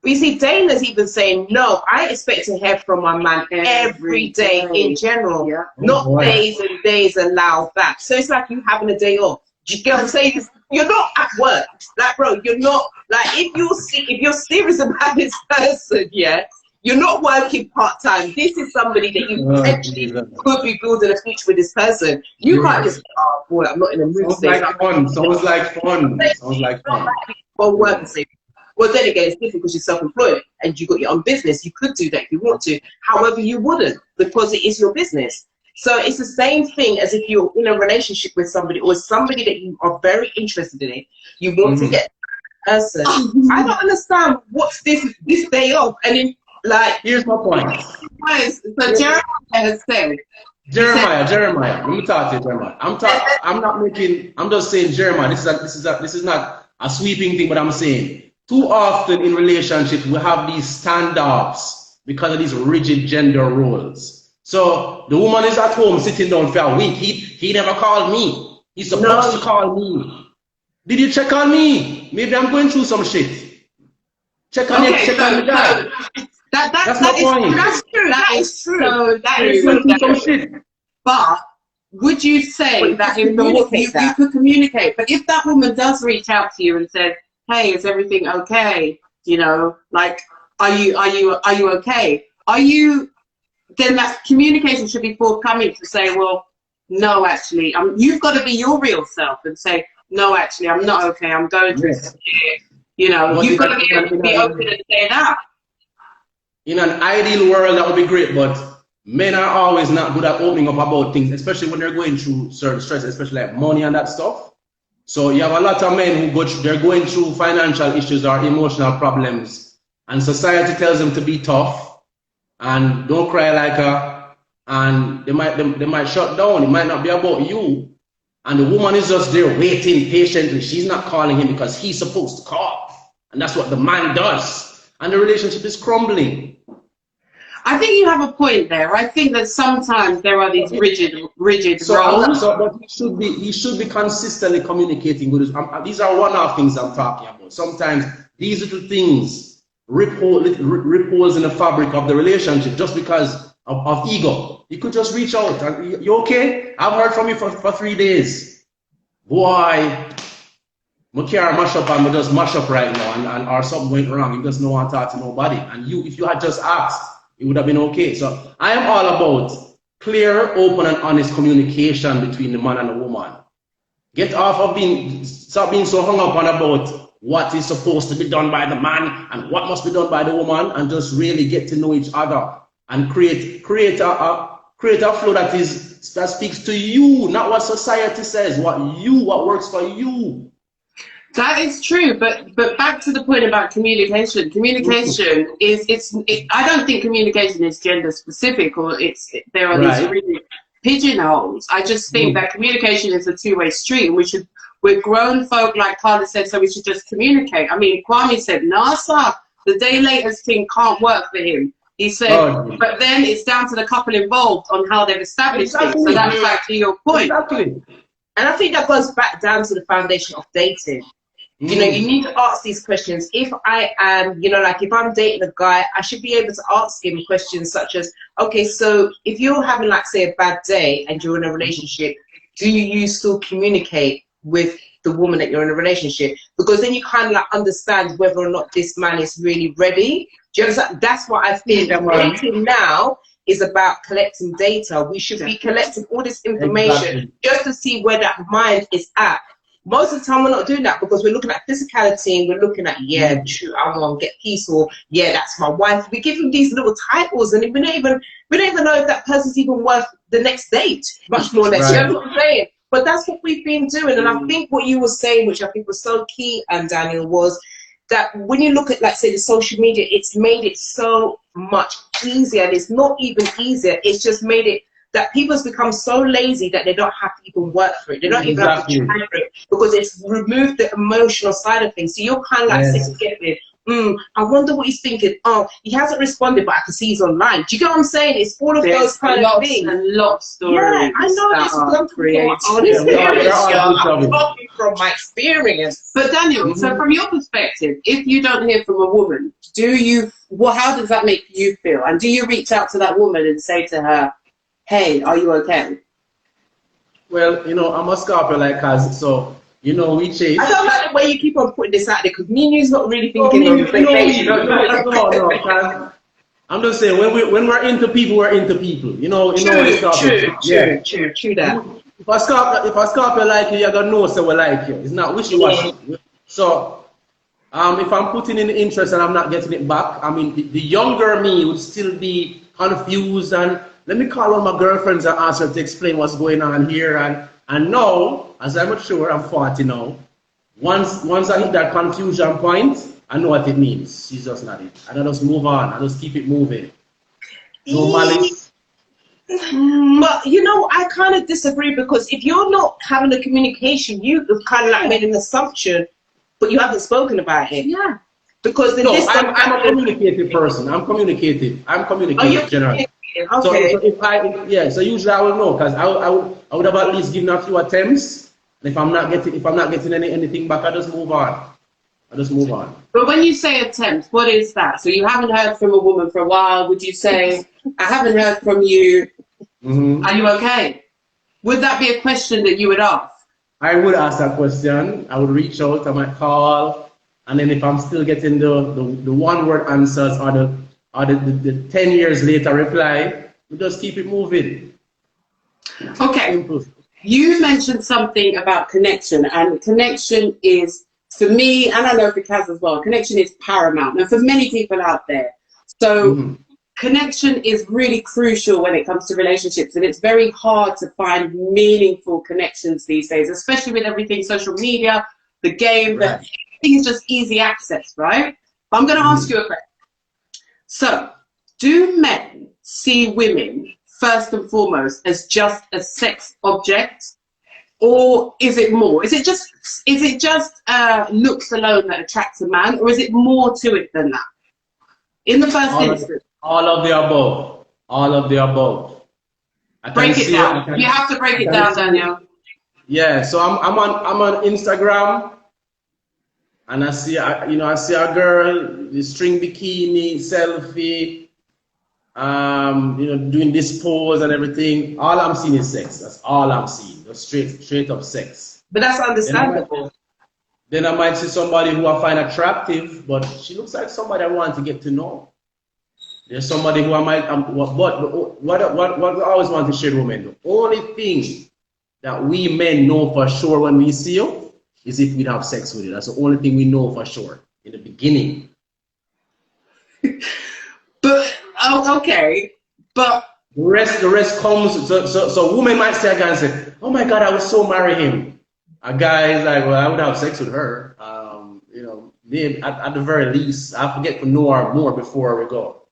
You see, Dana's even saying, no, I expect to hear from my man every day in general. Yeah. Not days and days allow that. So it's like you having a day off. Do you get what I'm saying? You're not at work. Like, bro, you're not, like, if you're serious about this person, yeah, you're not working part-time. This is somebody that you potentially could be building a future with this person. You can't just say, oh, boy, I'm not in a mood. Sounds like fun. Well, work the same. Well, then again, it's different because you're self-employed and you've got your own business. You could do that if you want to. However, you wouldn't, because it is your business. So it's the same thing as if you're in a relationship with somebody or somebody that you are very interested in. You want to get that person. I don't understand what's this day off. And then, like, here's my point. So Jeremiah has said. Jeremiah. Let me talk to you, Jeremiah. I'm just saying, Jeremiah. This is not a sweeping thing, but I'm saying too often in relationships we have these standoffs because of these rigid gender roles. So the woman is at home sitting down for a week. He never called me. He's supposed to call me. Did you check on me? Maybe I'm going through some shit. Check on the guy. That's my point. That's true. That is true. So that is some shit. But would you say that you could communicate? But if that woman does reach out to you and says, "Hey, is everything okay? Like, are you okay? Then that communication should be forthcoming to say, well, no, actually, you've got to be your real self and say, no, actually, I'm not okay. I'm going through some shit. You've got to be able to be open and say that. In an ideal world, that would be great, but men are always not good at opening up about things, especially when they're going through certain stress, especially like money and that stuff. So you have a lot of men who they're going through financial issues or emotional problems, and society tells them to be tough and don't cry like her, and they might shut down. It might not be about you, and the woman is just there waiting patiently. She's not calling him because he's supposed to call, and that's what the man does, and the relationship is crumbling. I think you have a point there. I think that sometimes there are these rigid roles. But he should be consistently communicating with us. These are one-off things I'm talking about. Sometimes these little things rip holes in the fabric of the relationship just because of ego. You could just reach out. You okay? I've heard from you for 3 days. Boy, my car mash up and just mash up right now, and or something went wrong. You just don't want to talk to nobody. And if you had just asked, it would have been okay. So I am all about clear, open, and honest communication between the man and the woman. Stop being so hung up on about what is supposed to be done by the man and what must be done by the woman, and just really get to know each other and create a flow that speaks to you, not what society says, what works for you. That is true, but back to the point about communication. Communication I don't think communication is gender specific, or there are these really pigeonholes. I just think that communication is a two-way street. We're grown folk, like Carla said, so we should just communicate. I mean, Kwame said, NASA, the day later's thing can't work for him. He said, but then it's down to the couple involved on how they've established things. So that's back to your point. Exactly. And I think that goes back down to the foundation of dating. You know, you need to ask these questions. If I am, like if I'm dating a guy, I should be able to ask him questions such as, okay, so if you're having, like, say, a bad day and you're in a relationship, do you still communicate with the woman that you're in a relationship? Because then you kind of like understand whether or not this man is really ready. Do you understand? That's what I think dating now is about, collecting data. We should be collecting all this information just to see where that mind is at. Most of the time we're not doing that because we're looking at physicality and we're looking at, true, I want to get peace, or that's my wife. We give them these little titles and we don't even know if that person's even worth the next date, much more less. You know what I'm saying? But that's what we've been doing. And I think what you were saying, which I think was so key, Daniel, was that when you look at, like, say, the social media, it's made it so much easier. And it's not even easier. It's just made it that people's become so lazy that they don't have to even work for it. They don't even have to try for it because it's removed the emotional side of things. So you're kind of like sitting together. I wonder what he's thinking. Oh, he hasn't responded, but I can see he's online. Do you get what I'm saying? It's all of those kind of things. And lots of stories. Yeah, I know this I'm talking from my experience. But Daniel, so from your perspective, if you don't hear from a woman, how does that make you feel? And do you reach out to that woman and say to her, hey, are you okay? Well, I'm a Scorpio like Kaz, so we chase. I don't like the way you keep on putting this out there, because me and you's not really thinking on the same page. No. I'm just saying, when we're into people, we're into people. True that. If a Scorpio like you, you're gonna know so we like you. It's not wishy-washy. Yeah. So, if I'm putting in interest and I'm not getting it back, I mean, the younger me would still be confused, and let me call on my girlfriends and ask her to explain what's going on here. And now, as I'm mature, I'm 40 now. Once I hit that confusion point, I know what it means. She's just not it. And I just move on. I just keep it moving. No malice. But I kind of disagree, because if you're not having a communication, you've kind of like made an assumption, but you haven't spoken about it. Yeah. Because I'm a communicative person. I'm communicative generally. Okay. So usually I will know, because I would have at least given a few attempts. And if I'm not getting anything back, I just move on. But when you say attempt, what is that? So you haven't heard from a woman for a while. Would you say, I haven't heard from you. Are you okay? Would that be a question that you would ask? I would ask that question. I would reach out. I might call, and then if I'm still getting the one-word answers or the 10 years later reply, we just keep it moving. Okay. Simple. You mentioned something about connection, and connection is, for me, and I know for Kaz as well, connection is paramount. Now, for many people out there. So connection is really crucial when it comes to relationships, and it's very hard to find meaningful connections these days, especially with everything social media, the game, Right. everything is just easy access, right? But I'm going to ask you a question. So, do men see women first and foremost as just a sex object, or is it more? Is it just looks alone that attracts a man, or is it more to it than that? In the first instance. All of the above. All of the above. Break it down. You have to break it down, Daniel. Yeah, so I'm on Instagram, and I see a girl, the string bikini, selfie, doing this pose and everything. All I'm seeing is sex. That's all I'm seeing. Just straight up sex. But that's understandable. Then I might see somebody who I find attractive, but she looks like somebody I want to get to know. There's somebody who I might, what I always want to share with women, the only thing that we men know for sure when we see you is if we'd have sex with you. That's the only thing we know for sure in the beginning. But, okay, but... The rest comes, so women might say again and say, oh my God, I would so marry him. A guy is like, well, I would have sex with her. Maybe at the very least, I have to get to know her more before we go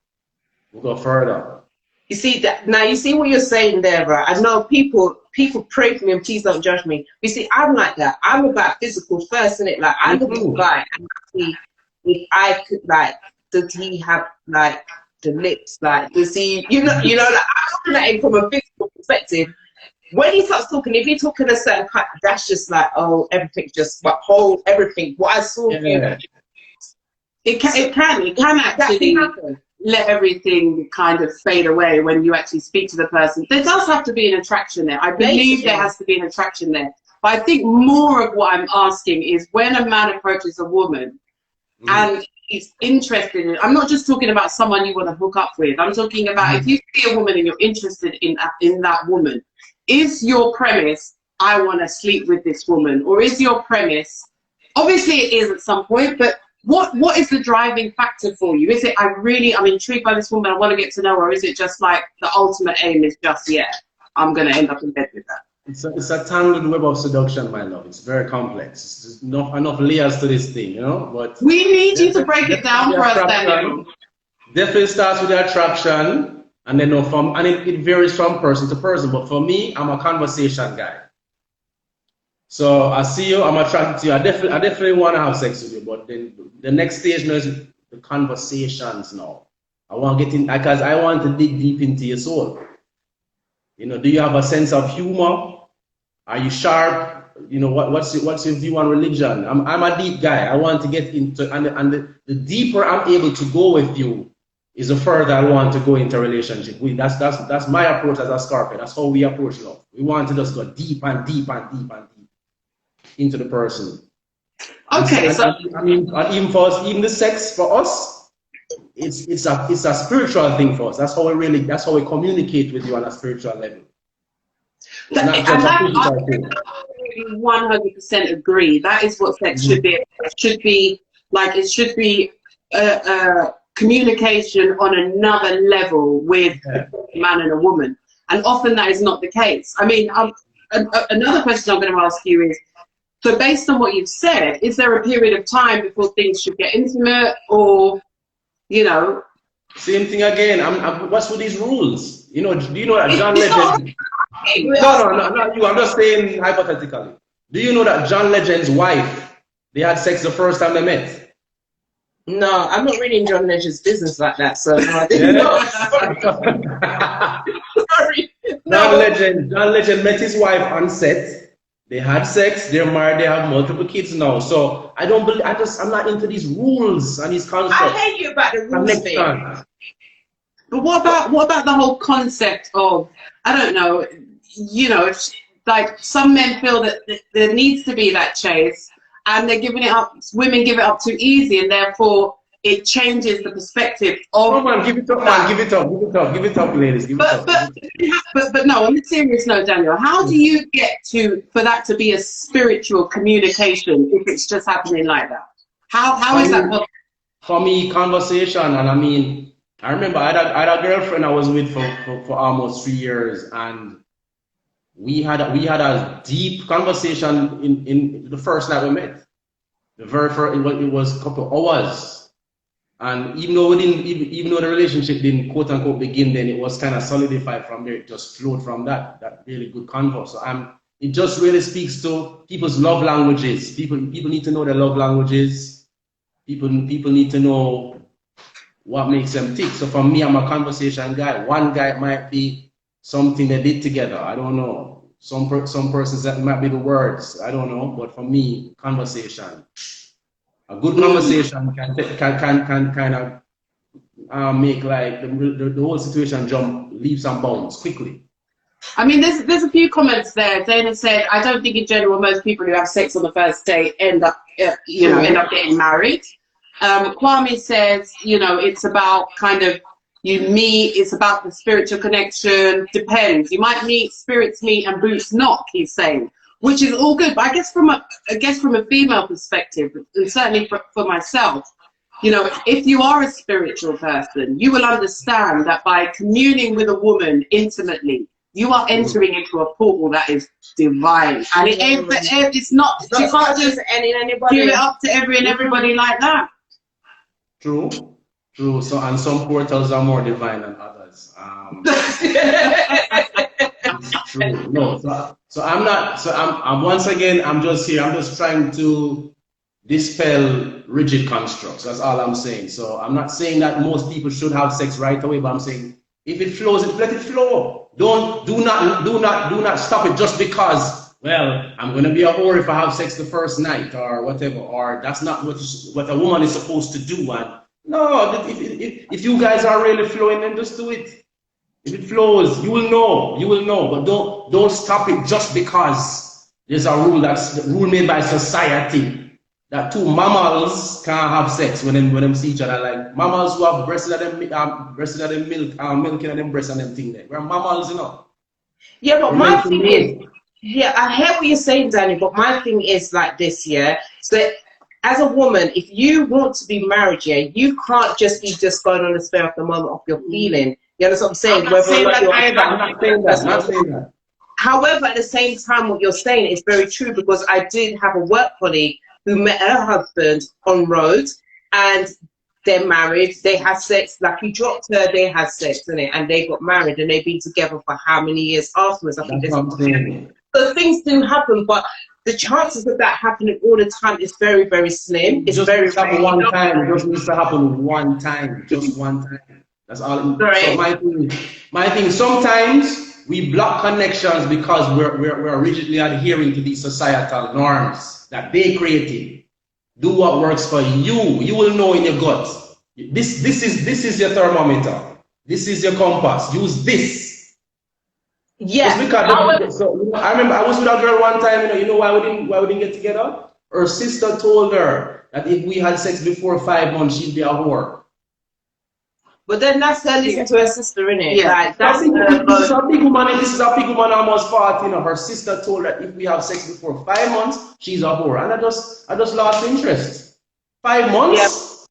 further. You see that now? You see what you're saying there, right? I know people pray for me, and please don't judge me. You see, I'm like that. I'm about physical first, innit? Like I look at the guy and see if I could, like, does he have like the lips? Like, does he? Like I'm looking at him from a physical perspective. When he starts talking, if he's talking a certain kind, that's just like, oh, everything just everything. What I saw, it can actually let everything kind of fade away when you actually speak to the person. There does have to be an attraction there. I believe there has to be an attraction there. But I think more of what I'm asking is when a man approaches a woman and he's interested in, I'm not just talking about someone you want to hook up with. I'm talking about if you see a woman and you're interested in that woman, is your premise, I want to sleep with this woman? Or is your premise, obviously it is at some point, but what is the driving factor for you? Is it, I'm intrigued by this woman, I want to get to know her, or is it just like the ultimate aim is just, I'm going to end up in bed with her? It's a tangled web of seduction, my love. It's very complex. There's enough layers to this thing, But we need you to break it down for us, Daniel. Definitely starts with the attraction, and then it varies from person to person. But for me, I'm a conversation guy. So I see you, I'm attracted to you. I definitely want to have sex with you. But then the next stage now is the conversations. Now I want to get in because I want to dig deep into your soul. Do you have a sense of humor? Are you sharp? What's your view on religion? I'm a deep guy. I want to get into, and the deeper I'm able to go with you is the further I want to go into a relationship. That's my approach as a Scorpio. That's how we approach love. We want to just go deep and deep and deep and deep into the person. Okay, and even for us, even the sex for us, it's a spiritual thing for us. That's how we communicate with you on a spiritual level. I 100% agree. That is what sex should be. It should be communication on another level with a man and a woman, and often that is not the case. Another question I'm going to ask you is, so based on what you've said, is there a period of time before things should get intimate, or Same thing again. What's with these rules? Do you know that John Legend? Not you. I'm just saying hypothetically. Do you know that John Legend's wife, they had sex the first time they met? No, I'm not really in John Legend's business like that, so no, I didn't know. Sorry. John Legend met his wife on set. They had sex, they're married, they have multiple kids now. So I'm not into these rules and these concepts. I hear you about the rules thing. But what about the whole concept of, I don't know, like some men feel that there needs to be that chase, and they're giving it up, women give it up too easy, and therefore it changes the perspective of... Come on, give it up, ladies, But no, on a serious note, Daniel, how do you get for that to be a spiritual communication if it's just happening like that? How is that possible? For me, conversation, and I remember I had a girlfriend I was with for almost 3 years, and we had a deep conversation in the first night we met. The very first, it was a couple of hours, and even though even though the relationship didn't quote unquote begin, then it was kind of solidified from there. It just flowed from that really good convo. So it just really speaks to people's love languages. People need to know their love languages. People need to know what makes them tick. So for me, I'm a conversation guy. One guy might be something they did together. I don't know. Some persons that might be the words. I don't know. But for me, conversation. A good conversation can kind of make like the whole situation jump leaps and bounds quickly. I mean, there's a few comments there. Dana said, I don't think in general most people who have sex on the first date end up getting married. Kwame says, it's about kind of you meet, it's about the spiritual connection, depends. You might meet, spirits meet and boots knock, he's saying, which is all good. But I guess from a female perspective, and certainly for myself, if you are a spiritual person, you will understand that by communing with a woman intimately, you are entering into a portal that is divine. And it's not, you can't just give it up to everybody like that. True. So, and some portals are more divine than others. It's true. No, so I'm not. So I'm once again. I'm just here. I'm just trying to dispel rigid constructs. That's all I'm saying. So I'm not saying that most people should have sex right away, but I'm saying if it flows, let it flow. Do not stop it just because. Well, I'm gonna be a whore if I have sex the first night or whatever. Or that's not what a woman is supposed to do. And no, if you guys are really flowing, then just do it. If it flows, you will know. But don't stop it just because there's a rule made by society that two mammals can't have sex when them see each other. Like mammals who have breasts that them milk in them breasts and them thing there. We're mammals, Yeah, but my thing is, I hear what you're saying, Danny. But my thing is like this, yeah. So as a woman, if you want to be married, yeah, you can't just be going on the spur of the moment of your feeling. You understand what I'm saying? I'm not saying that. However, at the same time, what you're saying is very true, because I did have a work colleague who met her husband on road, and they're married. They had sex, like he dropped her, they had sex, and they got married, and they've been together for how many years afterwards? I think so things do happen, but the chances of that happening all the time is very, very slim. It's just very happen one time. It just needs to happen one time, just one time. That's all. Right. So my thing. Sometimes we block connections because we're rigidly adhering to these societal norms that they created. Do what works for you. You will know in your gut. This is your thermometer. This is your compass. Use this. Yeah. I remember I was with a girl one time. You know why we didn't get together? Her sister told her that if we had sex before 5 months, she'd be a whore. But then that's her listening to her sister, innit? Yeah. Like, this is a big woman almost 40. Her sister told her if we have sex before 5 months, she's a whore. And I just lost interest. 5 months?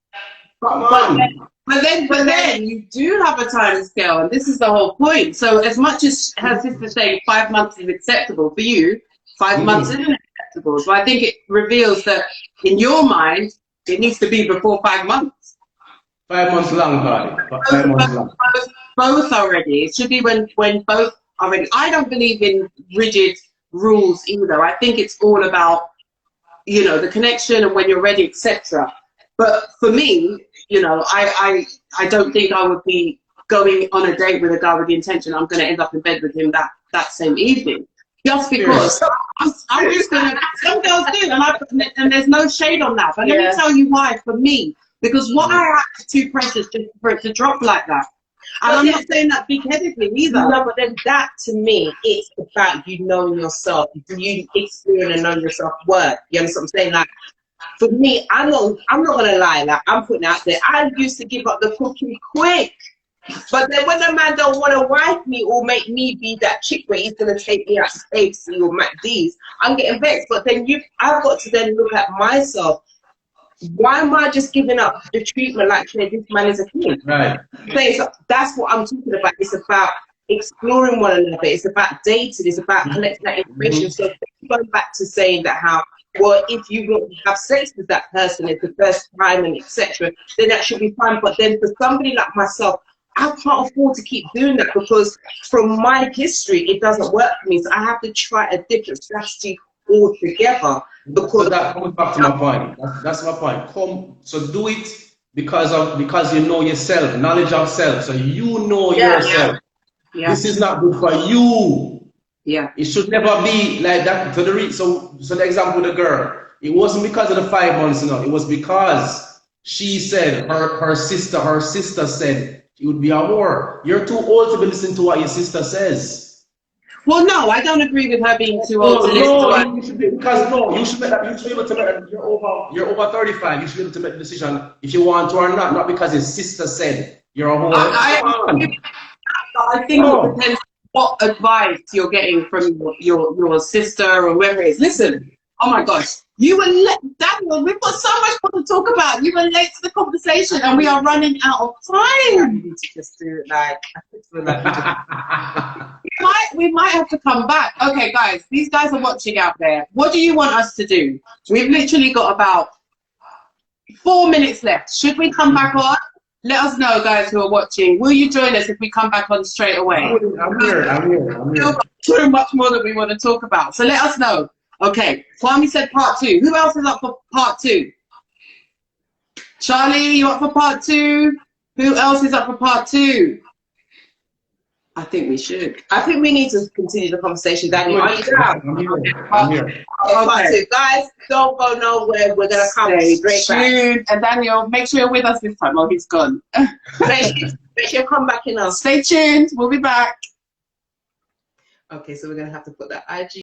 Yeah. Come on. But then you do have a time scale, and this is the whole point. So as much as her sister saying 5 months is acceptable for you, 5 months isn't acceptable. So I think it reveals that in your mind, it needs to be before 5 months. 5 months long, darling. 5 months long. Both are ready. It should be when both are ready. I don't believe in rigid rules either. I think it's all about, the connection and when you're ready, etc. But for me, I don't think I would be going on a date with a guy with the intention I'm going to end up in bed with him that same evening. Just because I'm just going to, some girls do, and there's no shade on that. But let me tell you why, for me. Because what I act is too precious just for it to drop like that. And I'm not saying that big-headedly either. No, but then that, to me, it's about you knowing yourself. You experience and know yourself worth. You understand what I'm saying? Like, for me, I'm not gonna lie. Like, I'm putting out there, I used to give up the cookie quick. But then when a man don't want to wife me or make me be that chick where he's gonna take me out to KFC or McD's, I'm getting vexed. But then I've got to then look at myself. why am I just giving up the treatment like, hey, this man is a king? Right. So that's what I'm talking about. It's about exploring one another. It's about dating. It's about collecting that information. So going back to saying that how, well, if you want to have sex with that person, it's the first time and etc., then that should be fine. But then for somebody like myself, I can't afford to keep doing that because from my history, it doesn't work for me. So I have to try a different strategy altogether. Because that comes back to my point. That's my point. So do it because you know yourself, knowledge of self. So you know yourself. Yeah. This is not good for you. Yeah. It should never be like that. So the example with the girl, it wasn't because of the 5 months, It was because she said her sister said she would be a whore. You're too old to be listening to what your sister says. Well, no, I don't agree with her being too old to listen to her. You should be, because you should be able to make. You're over 35. You should be able to make the decision if you want to or not because your sister said you're a whore. I think it depends what advice you're getting from your sister or whoever it is. Listen, oh my gosh, you were late, Daniel. We've got so much more to talk about. You were late to the conversation, and we are running out of time. You need to just do it like. We might have to come back. Okay, guys, these guys are watching out there. What do you want us to do? We've literally got about 4 minutes left. Should we come back on? Let us know, guys who are watching. Will you join us if we come back on straight away? I'm here. Still got so much more that we want to talk about. So let us know. Okay, Kwame said part 2. Who else is up for part 2? Charlie, you up for part 2? Who else is up for part 2? I think we should. I think we need to continue the conversation, Daniel. Are you down? I'm here. Okay. Guys, don't go nowhere. We're going to come straight back. And Daniel, make sure you're with us this time. Oh, he's gone. Make sure you come back in us. Stay tuned. We'll be back. Okay, so we're going to have to put that IG